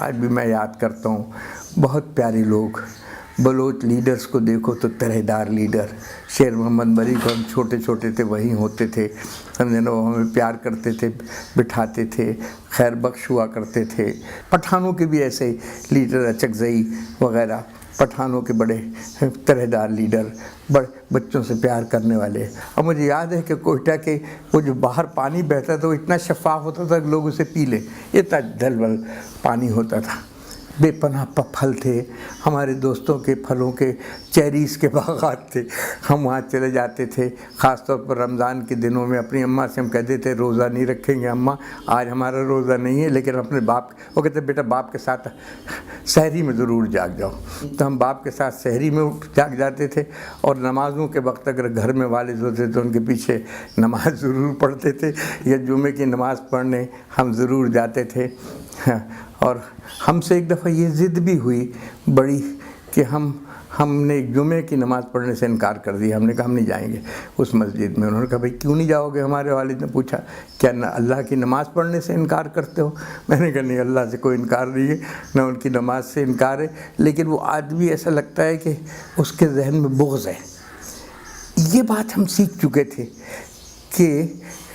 آج بھی میں یاد کرتا ہوں، بہت پیارے لوگ۔ بلوچ لیڈرز کو دیکھو تو ترہدار لیڈر، شیر محمد بری کو ہم چھوٹے چھوٹے تھے وہیں ہوتے تھے، سمجھے نا، وہ ہمیں پیار کرتے تھے، بٹھاتے تھے، خیر بخش ہوا کرتے تھے۔ پٹھانوں کے بھی ایسے لیڈر، اچکزئی وغیرہ، پٹھانوں کے بڑے ترہدار لیڈر، بڑے بچوں سے پیار کرنے والے۔ اور مجھے یاد ہے کہ کوئٹہ کے وہ جو باہر پانی بہتا تھا وہ اتنا شفاف ہوتا تھا کہ لوگ اسے پی لیں، اتنا دلول پانی ہوتا تھا۔ بے پناہ پھل تھے، ہمارے دوستوں کے پھلوں کے، چیریز کے باغات تھے، ہم وہاں چلے جاتے تھے۔ خاص طور پر رمضان کے دنوں میں اپنی اماں سے ہم کہتے تھے روزہ نہیں رکھیں گے اماں، آج ہمارا روزہ نہیں ہے، لیکن اپنے باپ، وہ کہتے بیٹا باپ کے ساتھ سحری میں ضرور جاگ جاؤ۔ تو ہم باپ کے ساتھ سحری میں جاگ جاتے تھے، اور نمازوں کے وقت اگر گھر میں والد ہوتے تو ان کے پیچھے نماز ضرور پڑھتے تھے، یا جمعے کی نماز پڑھنے ہم ضرور جاتے تھے۔ اور ہم سے ایک دفعہ یہ ضد بھی ہوئی بڑی کہ ہم نے جمعے کی نماز پڑھنے سے انکار کر دیا۔ ہم نے کہا ہم نہیں جائیں گے اس مسجد میں۔ انہوں نے کہا بھائی کیوں نہیں جاؤ گے؟ ہمارے والد نے پوچھا کیا اللہ کی نماز پڑھنے سے انکار کرتے ہو؟ میں نے کہا نہیں، اللہ سے کوئی انکار نہیں ہے، نہ ان کی نماز سے انکار ہے، لیکن وہ آدمی ایسا لگتا ہے کہ اس کے ذہن میں بغض ہے۔ یہ بات ہم سیکھ چکے تھے کہ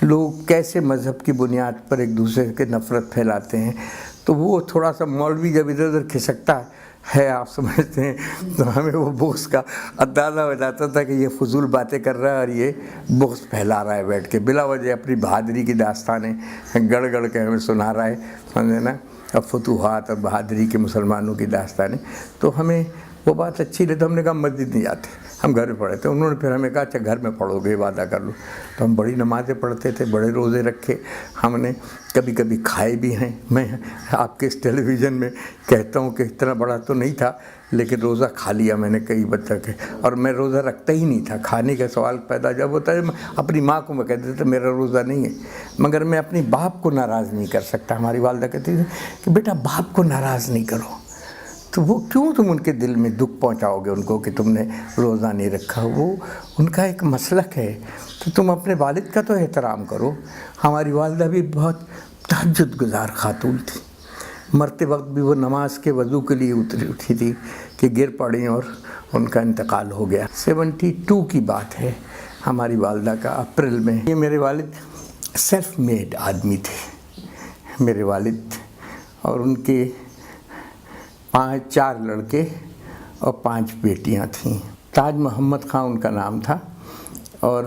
لوگ کیسے مذہب کی بنیاد پر ایک دوسرے کے نفرت پھیلاتے ہیں۔ تو وہ تھوڑا سا مولوی جب ادھر ادھر کھسکتا ہے، آپ سمجھتے ہیں، تو ہمیں وہ بغض کا اندازہ ہو جاتا تھا کہ یہ فضول باتیں کر رہا ہے اور یہ بغض پھیلا رہا ہے بیٹھ کے، بلا وجہ اپنی بہادری کی داستانیں گڑ گڑ کے ہمیں سنا رہا ہے، سمجھے نا، اب فتوحات اور بہادری کے مسلمانوں کی داستانیں۔ تو ہمیں وہ بات اچھی لگی، تو ہم نے کہا مسجد نہیں جاتے، ہم گھر میں پڑھے تھے۔ انہوں نے پھر ہمیں کہا اچھا گھر میں پڑھو گے، وعدہ کر لو۔ تو ہم بڑی نمازیں پڑھتے تھے، بڑے روزے رکھے ہم نے، کبھی کبھی کھائے بھی ہیں۔ میں آپ کے اس ٹیلی ویژن میں کہتا ہوں کہ اتنا بڑا تو نہیں تھا، لیکن روزہ کھا لیا میں نے کئی بچہ کے، اور میں روزہ رکھتا ہی نہیں تھا۔ کھانے کا سوال پیدا جب ہوتا ہے، اپنی ماں کو میں کہتا تھا میرا روزہ نہیں ہے، مگر میں اپنی باپ کو ناراض نہیں کر سکتا۔ ہماری والدہ کہتی تھی کہ بیٹا باپ کو ناراض نہیں کرو، تو وہ کیوں تم ان کے دل میں دکھ پہنچاؤ گے ان کو کہ تم نے روزہ نہیں رکھا؟ وہ ان کا ایک مسلک ہے، تو تم اپنے والد کا تو احترام کرو۔ ہماری والدہ بھی بہت تہجد گزار خاتون تھی، مرتے وقت بھی وہ نماز کے وضو کے لیے اٹھی تھی کہ گر پڑیں اور ان کا انتقال ہو گیا۔ 72 کی بات ہے ہماری والدہ کا، اپریل میں۔ یہ میرے والد سیلف میڈ آدمی تھے میرے والد، اور ان کے 4 لڑکے اور 5 بیٹیاں تھیں۔ تاج محمد خان ان کا نام تھا، اور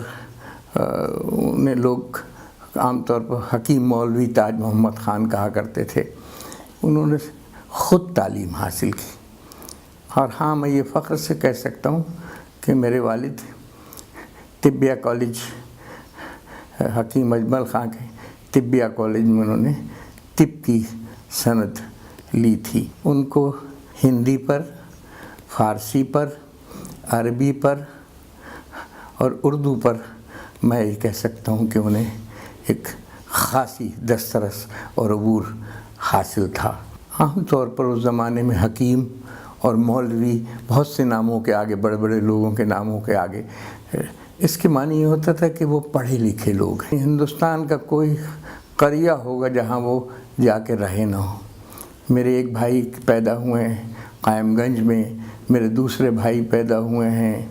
انہیں لوگ عام طور پر حکیم مولوی تاج محمد خان کہا کرتے تھے۔ انہوں نے خود تعلیم حاصل کی، اور ہاں میں یہ فخر سے کہہ سکتا ہوں کہ میرے والد طبیہ کالج، حکیم اجمل خان کے طبیہ کالج میں انہوں نے طب کی سند لی تھی۔ ان کو ہندی پر، فارسی پر، عربی پر اور اردو پر میں یہ کہہ سکتا ہوں کہ انہیں ایک خاصی دسترس اور عبور حاصل تھا۔ عام طور پر اس زمانے میں حکیم اور مولوی بہت سے ناموں کے آگے، بڑے بڑے لوگوں کے ناموں کے آگے، اس کے معنی یہ ہوتا تھا کہ وہ پڑھے لکھے لوگ ہیں۔ ہندوستان کا کوئی قریہ ہوگا جہاں وہ جا کے رہے نہ ہوں۔ میرے ایک بھائی پیدا ہوئے ہیں قائم گنج میں، میرے دوسرے بھائی پیدا ہوئے ہیں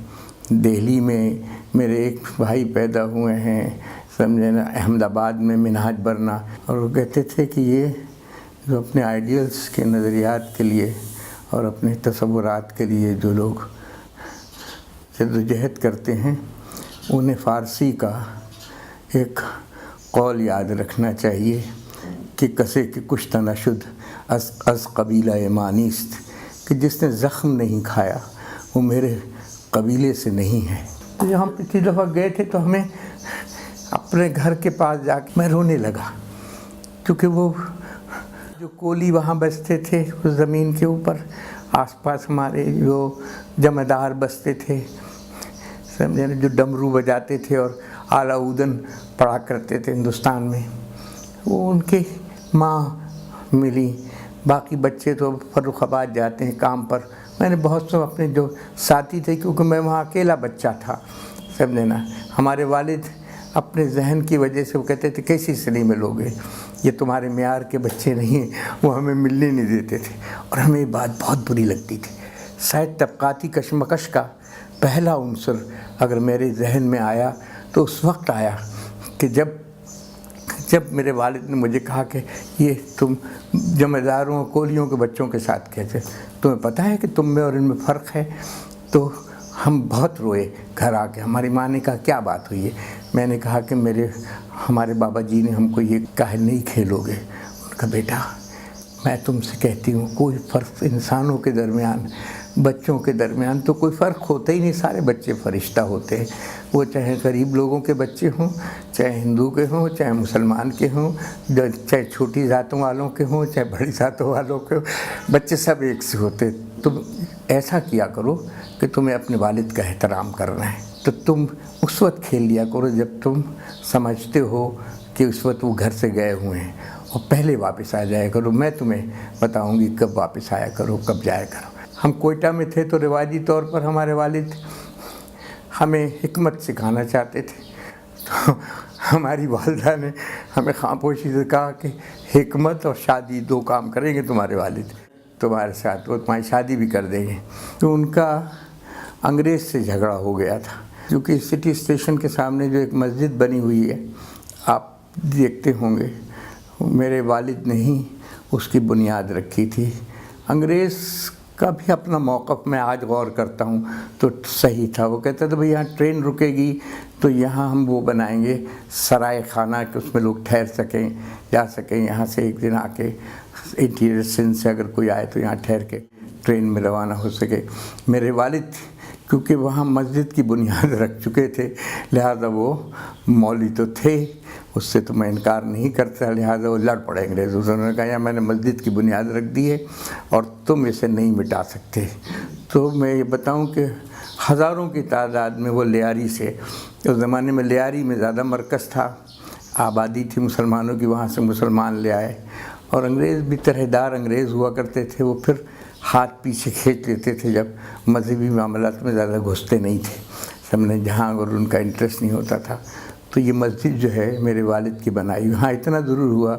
دہلی میں، میرے ایک بھائی پیدا ہوئے ہیں سمجھے نا احمد آباد میں، منہاج برنا۔ اور وہ کہتے تھے کہ یہ جو اپنے آئیڈیلز کے نظریات کے لیے اور اپنے تصورات کے لیے جو لوگ جدوجہد کرتے ہیں، انہیں فارسی کا ایک قول یاد رکھنا چاہیے کہ کسے کہ کشتہ نشد از قبیلہ مانیست، کہ جس نے زخم نہیں کھایا وہ میرے قبیلے سے نہیں ہے۔ جب ہم پچھلی دفعہ گئے تھے تو ہمیں اپنے گھر کے پاس جا کے میں رونے لگا، کیونکہ وہ جو کولی وہاں بستے تھے اس زمین کے اوپر، آس پاس ہمارے جو جمعدار بستے تھے سمجھے نا، جو ڈمرو بجاتے تھے اور اعلیٰ اودن پڑھا کرتے تھے ہندوستان میں، وہ ان کے ماں ملی، باقی بچے تو فرخ آباد جاتے ہیں کام پر۔ میں نے بہت سے اپنے جو ساتھی تھے، کیونکہ میں وہاں اکیلا بچہ تھا سمجھے نا، ہمارے والد اپنے ذہن کی وجہ سے وہ کہتے تھے کیسی سلیمیں لوگ ہیں، یہ تمہارے معیار کے بچے نہیں ہیں، وہ ہمیں ملنے نہیں دیتے تھے، اور ہمیں یہ بات بہت بری لگتی تھی۔ شاید طبقاتی کشمکش کا پہلا عنصر اگر میرے ذہن میں آیا تو اس وقت آیا کہ جب میرے والد نے مجھے کہا کہ یہ تم جمعداروں اور کولیوں کے بچوں کے ساتھ کیسے، تمہیں پتہ ہے کہ تم میں اور ان میں فرق ہے؟ تو ہم بہت روئے گھر آ کے۔ ہماری ماں نے کہا کیا بات ہوئی ہے؟ میں نے کہا کہ ہمارے بابا جی نے ہم کو یہ کہا نہیں کھیلو گے۔ ان کا بیٹا میں تم سے کہتی ہوں کوئی فرق انسانوں کے درمیان، بچوں کے درمیان تو کوئی فرق ہوتا ہی نہیں، سارے بچے فرشتہ ہوتے ہیں، وہ چاہے غریب لوگوں کے بچے ہوں، چاہے ہندو کے ہوں، چاہے مسلمان کے ہوں، چاہے چھوٹی ذاتوں والوں کے ہوں، چاہے بڑی ذاتوں والوں کے ہوں، بچے سب ایک سے ہوتے۔ تم ایسا کیا کرو کہ تمہیں اپنے والد کا احترام کرنا ہے تو تم اس وقت کھیل لیا کرو جب تم سمجھتے ہو کہ اس وقت وہ گھر سے گئے ہوئے ہیں، اور پہلے واپس آ جایا کرو، میں تمہیں بتاؤں گی کب واپس آیا کرو، کب جایا کرو۔ ہم کوئٹہ میں تھے تو روایتی طور پر ہمارے والد ہمیں حکمت سکھانا چاہتے تھے، تو ہماری والدہ نے ہمیں خاموشی سے کہا کہ حکمت اور شادی 2 کام کریں گے تمہارے والد تمہارے ساتھ، وہ تمہاری شادی بھی کر دیں گے۔ تو ان کا انگریز سے جھگڑا ہو گیا تھا، کیونکہ سٹی اسٹیشن کے سامنے جو ایک مسجد بنی ہوئی ہے آپ دیکھتے ہوں گے، میرے والد نے ہی اس کی بنیاد رکھی تھی۔ انگریز کا بھی اپنا موقف میں آج غور کرتا ہوں تو صحیح تھا، وہ کہتا تھا بھئی یہاں ٹرین رکے گی تو یہاں ہم وہ بنائیں گے سرائے خانہ کہ اس میں لوگ ٹھہر سکیں، جا سکیں، یہاں سے ایک دن آ کے انٹیریئر سندھ سے اگر کوئی آئے تو یہاں ٹھہر کے ٹرین میں روانہ ہو سکے۔ میرے والد کیونکہ وہاں مسجد کی بنیاد رکھ چکے تھے، لہذا وہ مولوی تو تھے، اس سے تو میں انکار نہیں کرتا، لہذا وہ لڑ پڑے انگریزوں سے۔ انہوں نے کہا یا میں نے مسجد کی بنیاد رکھ دی ہے اور تم اسے نہیں مٹا سکتے۔ تو میں یہ بتاؤں کہ ہزاروں کی تعداد میں وہ لیاری سے، اس زمانے میں لیاری میں زیادہ مرکز تھا، آبادی تھی مسلمانوں کی، وہاں سے مسلمان لے آئے، اور انگریز بھی طرح دار انگریز ہوا کرتے تھے، وہ پھر ہاتھ پیچھے کھینچ لیتے تھے جب مذہبی معاملات میں زیادہ گھستے نہیں تھے، سب نے جہاں اگر ان کا انٹرسٹ نہیں ہوتا تھا۔ تو یہ مسجد جو ہے میرے والد کی بنائی ہوئی، ہاں اتنا ضرور ہوا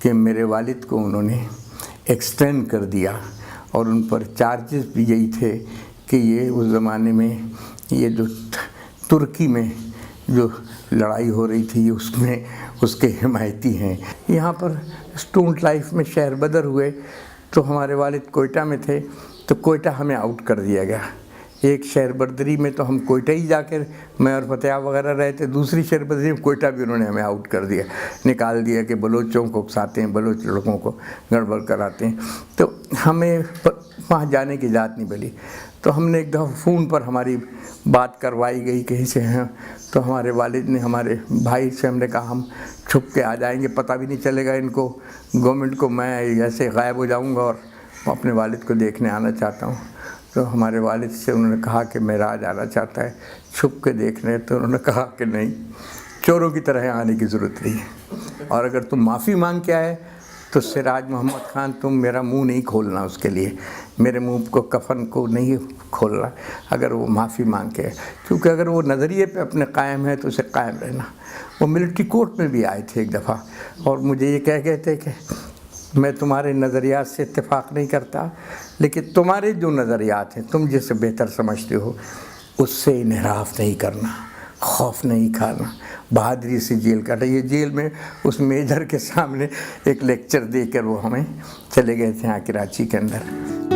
کہ میرے والد کو انہوں نے ایکسٹینڈ کر دیا، اور ان پر چارجز بھی یہی تھے کہ یہ اس زمانے میں یہ جو ترکی میں جو لڑائی ہو رہی تھی اس میں اس کے حمایتی ہیں۔ یہاں پر اسٹونٹ لائف میں شہر بدر ہوئے تو ہمارے والد کوئٹہ میں تھے، تو کوئٹہ ہمیں آؤٹ کر دیا گیا۔ ایک شہر بردری میں تو ہم کوئٹہ ہی جا کر میں اور فتح وغیرہ رہے تھے، دوسری شہر بردری میں کوئٹہ بھی انہوں نے ہمیں آؤٹ کر دیا، نکال دیا کہ بلوچوں کو اکساتے ہیں، بلوچ لڑکوں کو گڑبڑ کراتے ہیں، تو ہمیں وہاں جانے کی اجازت نہیں ملی۔ تو ہم نے ایک دفعہ فون پر ہماری بات کروائی گئی کہیں سے ہیں، تو ہمارے والد نے ہمارے بھائی سے ہم نے کہا ہم چھپ کے آ جائیں گے، پتہ بھی نہیں چلے گا ان کو، گورنمنٹ کو، میں ایسے غائب ہو جاؤں گا اور اپنے والد کو دیکھنے آنا چاہتا ہوں۔ تو ہمارے والد سے انہوں نے کہا کہ میرا آج آنا چاہتا ہے چھپ کے دیکھنے، تو انہوں نے کہا کہ نہیں، چوروں کی طرح آنے کی ضرورت نہیں ہے، اور اگر تم معافی مانگ کے آئے تو سراج محمد خان تم میرا منہ نہیں کھولنا، اس کے لیے میرے منہ کو کفن کو نہیں کھولنا اگر وہ معافی مانگ کے، کیونکہ اگر وہ نظریے پہ اپنے قائم ہے تو اسے قائم رہنا۔ وہ ملٹری کورٹ میں بھی آئے تھے ایک دفعہ، اور مجھے یہ کہہ گئے تھے کہ میں تمہارے نظریات سے اتفاق نہیں کرتا، لیکن تمہارے جو نظریات ہیں تم جسے بہتر سمجھتے ہو اس سے انحراف نہیں کرنا، خوف نہیں کھانا، بہادری سے جیل کاٹا۔ یہ جیل میں اس میجر کے سامنے ایک لیکچر دے کر وہ ہمیں چلے گئے تھے یہاں کراچی کے اندر۔